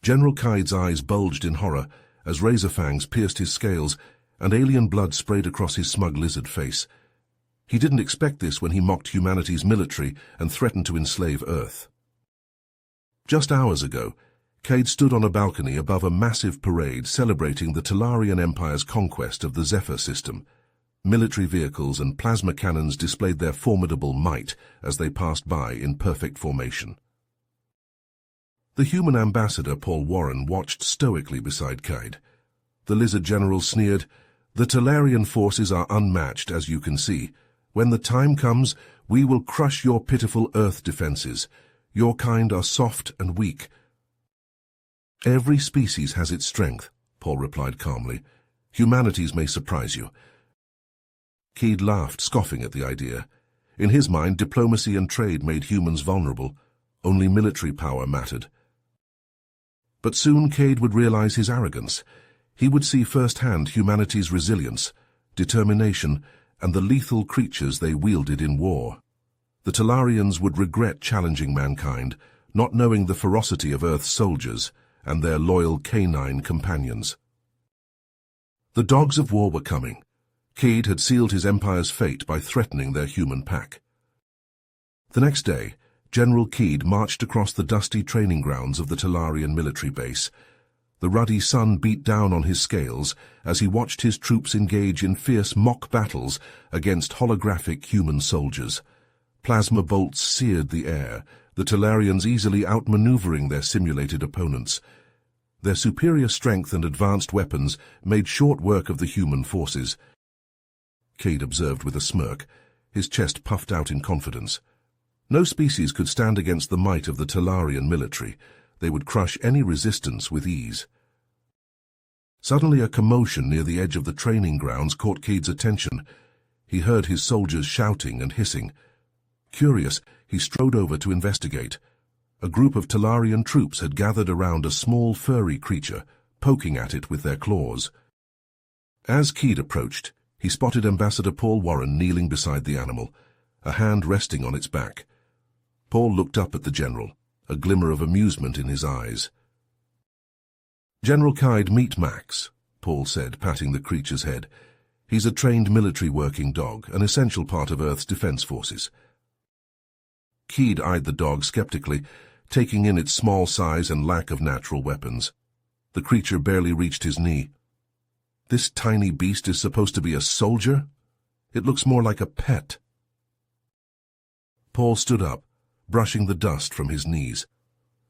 General Kaid's eyes bulged in horror as razor fangs pierced his scales and alien blood sprayed across his smug lizard face. He didn't expect this when he mocked humanity's military and threatened to enslave Earth. Just hours ago, Kaid stood on a balcony above a massive parade celebrating the Talarian Empire's conquest of the Zephyr system. Military vehicles and plasma cannons displayed their formidable might as they passed by in perfect formation. The human ambassador, Paul Warren, watched stoically beside Kaid. The lizard general sneered, "The Talarian forces are unmatched, as you can see. When the time comes, we will crush your pitiful Earth defenses. Your kind are soft and weak." "Every species has its strength," Paul replied calmly. "Humanity's may surprise you." Kaid laughed, scoffing at the idea. In his mind, diplomacy and trade made humans vulnerable. Only military power mattered. But soon Kaid would realize his arrogance. He would see firsthand humanity's resilience, determination, and the lethal creatures they wielded in war. The Talarians would regret challenging mankind, not knowing the ferocity of Earth's soldiers and their loyal canine companions. The dogs of war were coming. Kaid had sealed his empire's fate by threatening their human pack. The next day, General Kaid marched across the dusty training grounds of the Talarian military base. The ruddy sun beat down on his scales as he watched his troops engage in fierce mock battles against holographic human soldiers. Plasma bolts seared the air, the Talarians easily outmaneuvering their simulated opponents. Their superior strength and advanced weapons made short work of the human forces. Kaid observed with a smirk, his chest puffed out in confidence. No species could stand against the might of the Talarian military. They would crush any resistance with ease. Suddenly a commotion near the edge of the training grounds caught Kaid's attention. He heard his soldiers shouting and hissing. Curious, he strode over to investigate. A group of Talarian troops had gathered around a small furry creature, poking at it with their claws. As Kaid approached, he spotted Ambassador Paul Warren kneeling beside the animal, a hand resting on its back. Paul looked up at the general, a glimmer of amusement in his eyes. "General Kaid, meet Max," Paul said, patting the creature's head. "He's a trained military working dog, an essential part of Earth's defense forces." Kaid eyed the dog skeptically, taking in its small size and lack of natural weapons. The creature barely reached his knee. "This tiny beast is supposed to be a soldier? It looks more like a pet." Paul stood up, brushing the dust from his knees.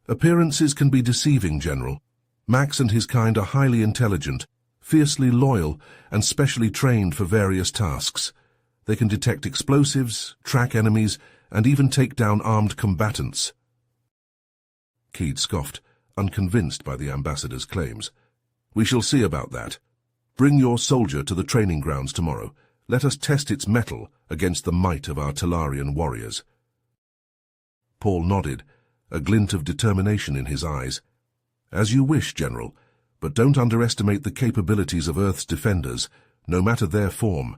"Appearances can be deceiving, General. Max and his kind are highly intelligent, fiercely loyal, and specially trained for various tasks. They can detect explosives, track enemies, and even take down armed combatants." Kaid scoffed, unconvinced by the ambassador's claims. "We shall see about that. Bring your soldier to the training grounds tomorrow. Let us test its mettle against the might of our Talarian warriors." Paul nodded, a glint of determination in his eyes. "As you wish, General, but don't underestimate the capabilities of Earth's defenders, no matter their form."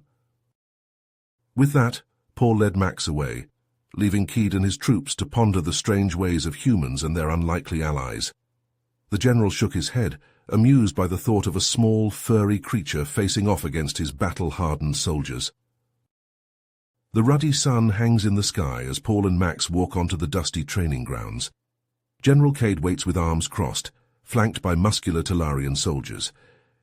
With that, Paul led Max away, leaving Kaid and his troops to ponder the strange ways of humans and their unlikely allies. The general shook his head, amused by the thought of a small, furry creature facing off against his battle-hardened soldiers. The ruddy sun hangs in the sky as Paul and Max walk onto the dusty training grounds. General Kaid waits with arms crossed, flanked by muscular Talarian soldiers.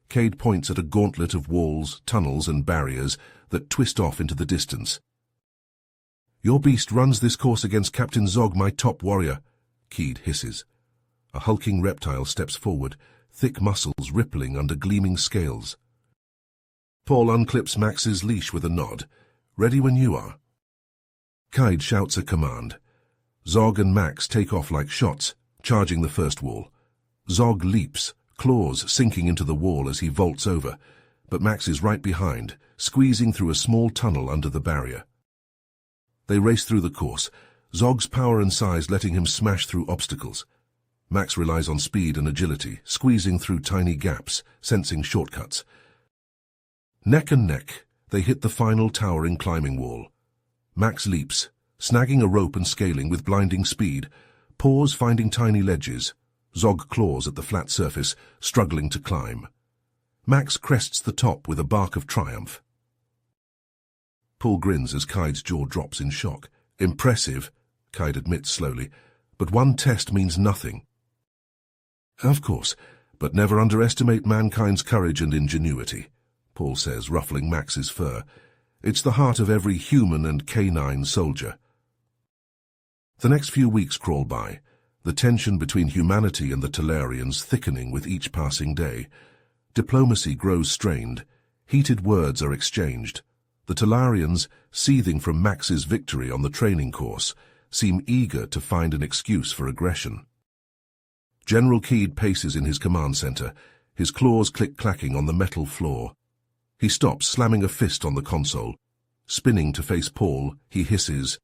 Kaid points at a gauntlet of walls, tunnels, and barriers that twist off into the distance. "Your beast runs this course against Captain Zog, my top warrior," Kaid hisses. A hulking reptile steps forward, thick muscles rippling under gleaming scales. Paul unclips Max's leash with a nod. "Ready when you are." Kaid shouts a command. Zog and Max take off like shots, charging the first wall. Zog leaps, claws sinking into the wall as he vaults over, but Max is right behind, squeezing through a small tunnel under the barrier. They race through the course, Zog's power and size letting him smash through obstacles. Max relies on speed and agility, squeezing through tiny gaps, sensing shortcuts. Neck and neck, they hit the final towering climbing wall. Max leaps, snagging a rope and scaling with blinding speed, paws finding tiny ledges. Zog claws at the flat surface, struggling to climb. Max crests the top with a bark of triumph. Paul grins as Kaide's jaw drops in shock. Impressive, Kaide admits slowly, but one test means nothing. Of course, but never underestimate mankind's courage and ingenuity, Paul says, ruffling Max's fur. It's the heart of every human and canine soldier. The next few weeks crawl by, the tension between humanity and the Talarians thickening with each passing day. Diplomacy grows strained. Heated words are exchanged. The Talarians, seething from Max's victory on the training course, seem eager to find an excuse for aggression. General Kaide paces in his command center, his claws click-clacking on the metal floor. He stops, slamming a fist on the console. Spinning to face Paul, he hisses,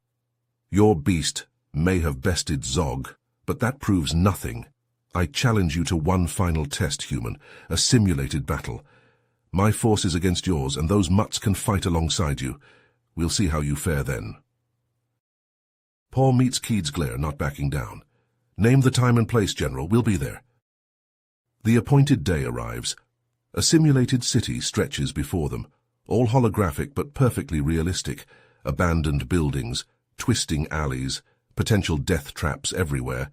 "Your beast may have bested Zog, but that proves nothing. I challenge you to one final test, human, a simulated battle. My force is against yours, and those mutts can fight alongside you. We'll see how you fare then." Paul meets Kaide's glare, not backing down. "Name the time and place, General. We'll be there." The appointed day arrives. A simulated city stretches before them, all holographic but perfectly realistic. Abandoned buildings, twisting alleys, potential death traps everywhere.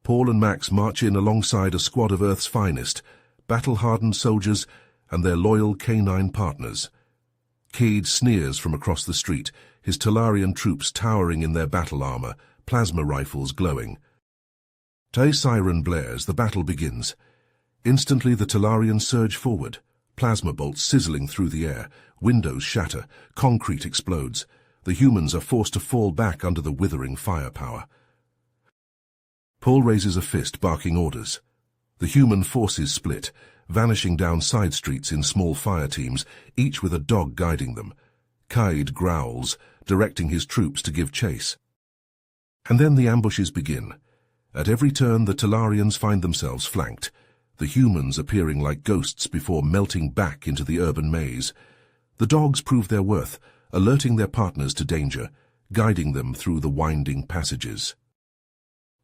Paul and Max march in alongside a squad of Earth's finest, battle-hardened soldiers and their loyal canine partners. Kaide sneers from across the street, his Talarian troops towering in their battle armor, plasma rifles glowing. A siren blares, the battle begins. Instantly the Talarians surge forward, plasma bolts sizzling through the air, windows shatter, concrete explodes. The humans are forced to fall back under the withering firepower. Paul raises a fist, barking orders. The human forces split, vanishing down side streets in small fire teams, each with a dog guiding them. Kaide growls, directing his troops to give chase. And then the ambushes begin. At every turn the Talarians find themselves flanked, the humans appearing like ghosts before melting back into the urban maze. The dogs prove their worth, alerting their partners to danger, guiding them through the winding passages.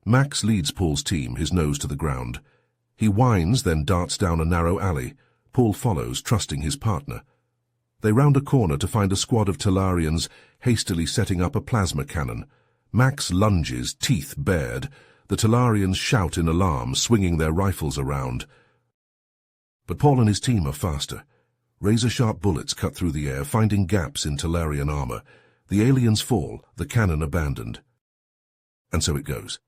Max leads Paul's team, his nose to the ground. He whines, then darts down a narrow alley. Paul follows, trusting his partner. They round a corner to find a squad of Talarians hastily setting up a plasma cannon. Max lunges, teeth bared. The Talarians shout in alarm, swinging their rifles around. But Paul and his team are faster. Razor-sharp bullets cut through the air, finding gaps in Talarian armor. The aliens fall, the cannon abandoned. And so it goes.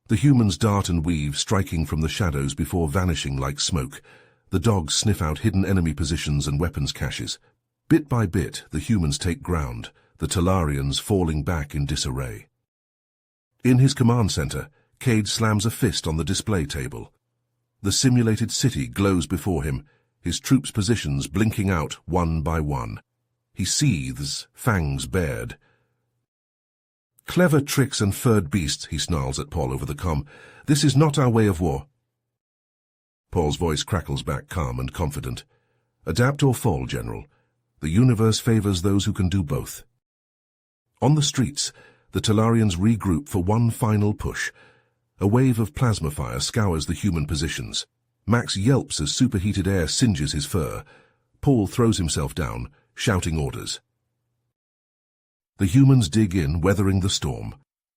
The humans dart and weave, striking from the shadows before vanishing like smoke. The dogs sniff out hidden enemy positions and weapons caches. Bit by bit, the humans take ground, the Talarians falling back in disarray. In his command center, Kaide slams a fist on the display table. The simulated city glows before him, his troops' positions blinking out one by one. He seethes, fangs bared. "Clever tricks and furred beasts," he snarls at Paul over the comm. "This is not our way of war." Paul's voice crackles back, calm and confident. "Adapt or fall, General. The universe favors those who can do both." On the streets, the Talarians regroup for one final push. A wave of plasma fire scours the human positions. Max yelps as superheated air singes his fur. Paul throws himself down, shouting orders. The humans dig in, weathering the storm.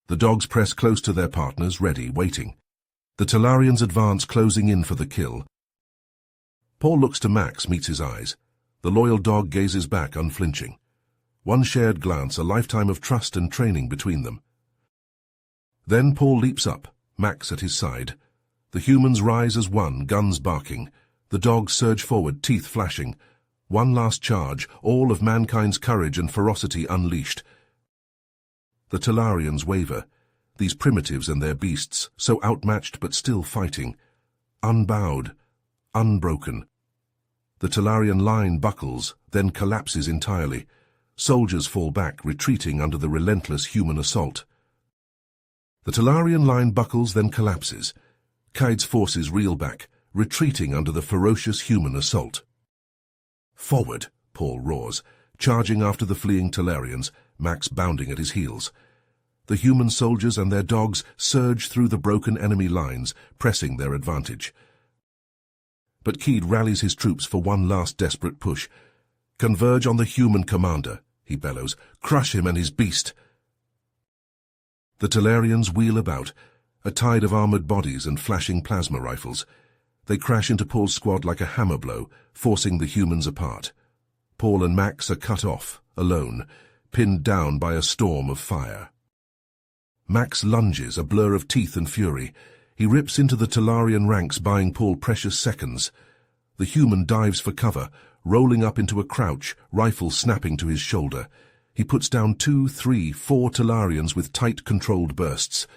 The dogs press close to their partners, ready, waiting. The Talarians advance, closing in for the kill. Paul looks to Max, meets his eyes. The loyal dog gazes back, unflinching. One shared glance, a lifetime of trust and training between them. Then Paul leaps up, Max at his side. The humans rise as one, guns barking. The dogs surge forward, teeth flashing. One last charge, all of mankind's courage and ferocity unleashed. The Talarians waver, these primitives and their beasts, so outmatched but still fighting. Unbowed, unbroken. The Talarian line buckles, then collapses entirely. Soldiers fall back, retreating under the relentless human assault. The Talarian line buckles, then collapses. Kaide's forces reel back, retreating under the ferocious human assault. "Forward!" Paul roars, charging after the fleeing Talarians, Max bounding at his heels. The human soldiers and their dogs surge through the broken enemy lines, pressing their advantage. But Keed rallies his troops for one last desperate push. "Converge on the human commander," he bellows. "Crush him and his beast." The Talarians wheel about, a tide of armored bodies and flashing plasma rifles. They crash into Paul's squad like a hammer blow, forcing the humans apart. Paul and Max are cut off, alone, pinned down by a storm of fire. Max lunges, a blur of teeth and fury. He rips into the Talarian ranks, buying Paul precious seconds. The human dives for cover, rolling up into a crouch, rifle snapping to his shoulder. He puts down 2, 3, 4 Talarians with tight, controlled bursts.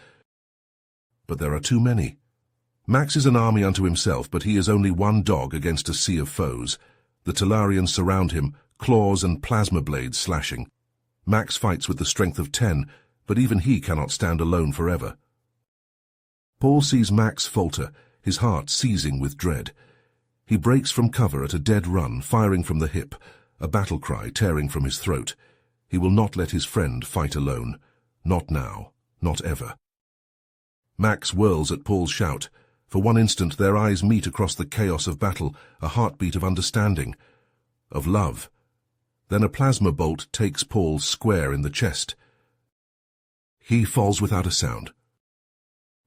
But there are too many. Max is an army unto himself, but he is only one dog against a sea of foes. The Talarians surround him, claws and plasma blades slashing. Max fights with the strength of 10, but even he cannot stand alone forever. Paul sees Max falter, his heart seizing with dread. He breaks from cover at a dead run, firing from the hip, a battle cry tearing from his throat. He will not let his friend fight alone. Not now, not ever. Max whirls at Paul's shout. For one instant their eyes meet across the chaos of battle, a heartbeat of understanding, of love. Then a plasma bolt takes Paul square in the chest. He falls without a sound.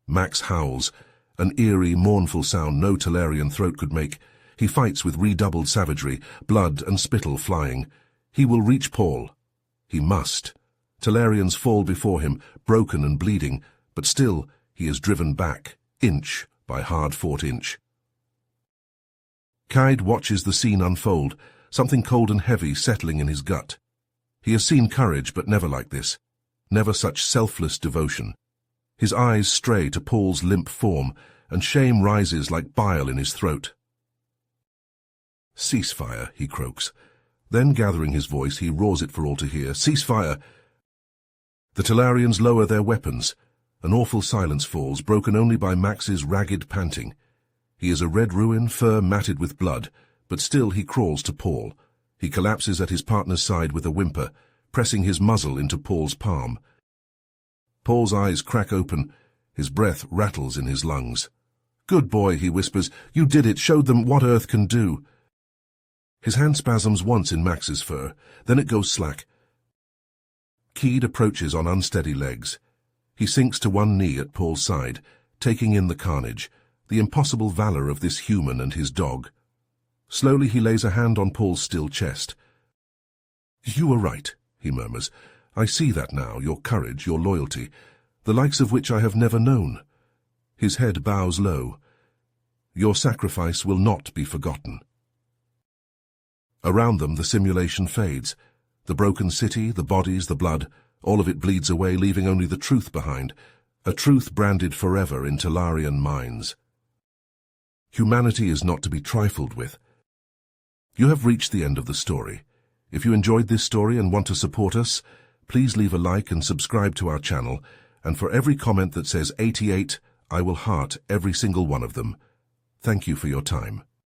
Max howls, an eerie, mournful sound no Talarian throat could make. He fights with redoubled savagery, blood and spittle flying. He will reach Paul. He must. Talarians fall before him, broken and bleeding, but still he is driven back, inch by hard-fought inch. Kaid watches the scene unfold, something cold and heavy settling in his gut. He has seen courage, but never like this. Never such selfless devotion. His eyes stray to Paul's limp form, and shame rises like bile in his throat. "Ceasefire," he croaks. Then, gathering his voice, he roars it for all to hear. "Ceasefire!" The Talarians lower their weapons. An awful silence falls, broken only by Max's ragged panting. He is a red ruin, fur matted with blood, but still he crawls to Paul. He collapses at his partner's side with a whimper, pressing his muzzle into Paul's palm. Paul's eyes crack open. His breath rattles in his lungs. "Good boy," he whispers. "You did it, showed them what Earth can do." His hand spasms once in Max's fur, then it goes slack. Keed approaches on unsteady legs. He sinks to one knee at Paul's side, taking in the carnage, the impossible valor of this human and his dog. Slowly he lays a hand on Paul's still chest. "You were right," he murmurs. "I see that now, your courage, your loyalty, the likes of which I have never known." His head bows low. "Your sacrifice will not be forgotten." Around them the simulation fades. The broken city, the bodies, the blood, all of it bleeds away, leaving only the truth behind, a truth branded forever in Talarian minds. Humanity is not to be trifled with. You have reached the end of the story. If you enjoyed this story and want to support us, please leave a like and subscribe to our channel, and for every comment that says 88, I will heart every single one of them. Thank you for your time.